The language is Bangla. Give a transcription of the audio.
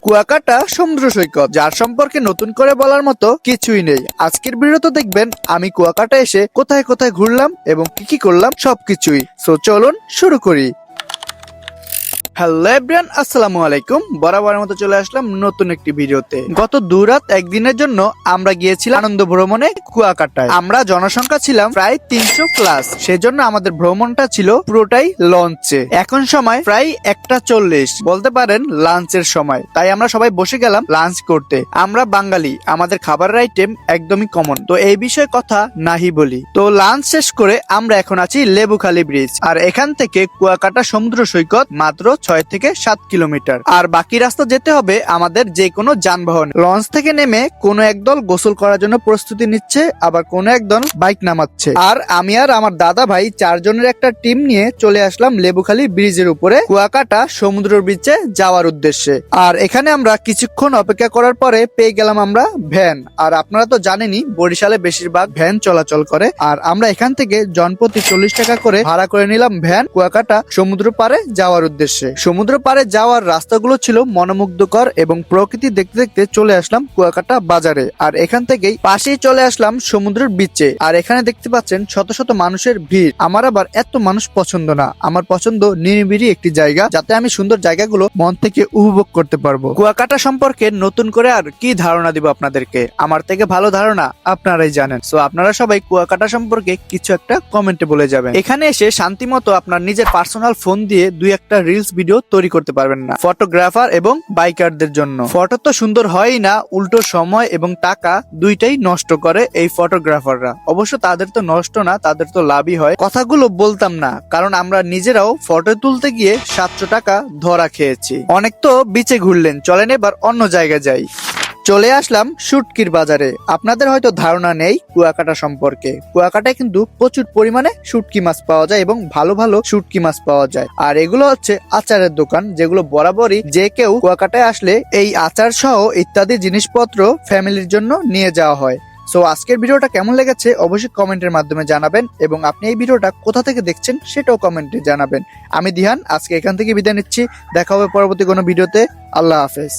কুয়াকাটা সমুদ্র সৈকত, যার সম্পর্কে নতুন করে বলার মতো কিছুই নেই। আজকের ভিডিওতে দেখবেন আমি কুয়াকাটা এসে কোথায় কোথায় ঘুরলাম এবং কি করলাম সবকিছুই। সো চলুন শুরু করি। হ্যালো এভরিওয়ান, আসসালামু আলাইকুম। বরাবরের মতো চলে আসলাম নতুন একটি ভিডিওতে। গত 2 রাত একদিনের জন্য আমরা গিয়েছিলাম আনন্দ ভ্রমণে কুয়াকাটায়। আমরা জনসংখ্যা ছিলাম প্রায় 300 প্লাস, সেজন্য আমাদের ভ্রমণটা ছিল পুরোটাই লঞ্চে। এখন সময় প্রায় 1:40, বলতে পারেন লাঞ্চের সময়। তাই আমরা সবাই বসে গেলাম লাঞ্চ করতে। আমরা বাঙালি, আমাদের খাবারের আইটেম একদমই কমন, তো এই বিষয়ে কথা নাহি বলি। তো লাঞ্চ শেষ করে আমরা এখন আছি লেবুখালী ব্রিজ, আর এখান থেকে কুয়াকাটা সমুদ্র সৈকত মাত্র 6 থেকে 7 কিলোমিটার। আর বাকি রাস্তা যেতে হবে আমাদের যে কোনো যানবাহন। লঞ্চ থেকে নেমে কোনো একদল গোসল করার জন্য প্রস্তুতি নিচ্ছে, আবার কোনো একদল বাইক নামাচ্ছে। আর আমি আর আমার দাদা ভাই 4 জনের একটা টিম নিয়ে চলে আসলাম লেবুখালী ব্রিজের উপরে কুয়াকাটা সমুদ্র ব্রিজে যাওয়ার উদ্দেশ্যে। আর এখানে আমরা কিছুক্ষণ অপেক্ষা করার পরে পেয়ে গেলাম আমরা ভ্যান। আর আপনারা তো জানেনই বরিশালে বেশিরভাগ ভ্যান চলাচল করে। আর আমরা এখান থেকে জনপ্রতি 40 টাকা করে ভাড়া করে নিলাম ভ্যান কুয়াকাটা সমুদ্র পাড়ে যাওয়ার উদ্দেশ্যে। সমুদ্র পাড়ে যাওয়ার রাস্তাগুলো ছিল মনোমুগ্ধকর এবং প্রকৃতি দেখতে দেখতে চলে আসলাম কুয়াকাটা বাজারে। আর এখান থেকেই পাশেই চলে আসলাম সমুদ্রের বিচে। আর এখানে দেখতে পাচ্ছেন শত শত মানুষের ভিড়। আমার আবার এত মানুষ পছন্দ না, আমার পছন্দ নিরিবিলি একটি জায়গা, যাতে আমি সুন্দর জায়গাগুলো মন থেকে উপভোগ করতে পারবো। কুয়াকাটা সম্পর্কে নতুন করে আর কি ধারণা দিব আপনাদেরকে, আমার থেকে ভালো ধারণা আপনারাই জানেন। সো আপনারা সবাই কুয়াকাটা সম্পর্কে কিছু একটা কমেন্টে বলে যাবেন। এখানে এসে শান্তি মতো আপনার নিজের পার্সোনাল ফোন দিয়ে 2-1টা রিলস ভিডিও তৈরি করতে পারবেন না। ফটোগ্রাফার এবং বাইকারদের জন্য ফটো তো সুন্দর হয়ই না, উল্টো সময় এবং টাকা দুইটাই নষ্ট করে এই ফটোগ্রাফাররা। অবশ্য তাদের তো নষ্ট না, তাদের তো লাভই হয়। কথাগুলো বলতাম না, কারণ আমরা নিজেরাও ফটো তুলতে গিয়ে 700 টাকা ধরা খেয়েছি। অনেক তো বিচে ঘুরলেন, চলেন এবার অন্য জায়গায় যাই। চলে আসলাম শুটকির বাজারে। আপনাদের হয়তো ধারণা নেই কুয়াকাটা সম্পর্কে। কুয়াকাটায় কিন্তু প্রচুর পরিমাণে শুটকি মাছ পাওয়া যায় এবং ভালো ভালো শুটকি মাছ পাওয়া যায়। আর এগুলো হচ্ছে আচারের দোকান, যেগুলো বরাবরই যে কেউ কুয়াকাটায় আসলে এই আচার সহ ইত্যাদি জিনিসপত্র ফ্যামিলির জন্য নিয়ে যাওয়া হয়। সো আজকের ভিডিওটা কেমন লেগেছে অবশ্যই কমেন্টের মাধ্যমে জানাবেন, এবং আপনি এই ভিডিওটা কোথা থেকে দেখছেন সেটাও কমেন্টে জানাবেন। আমি দিহান আজকে এখান থেকে বিদায় নিচ্ছি। দেখা হবে পরবর্তী কোনো ভিডিওতে। আল্লাহ হাফেজ।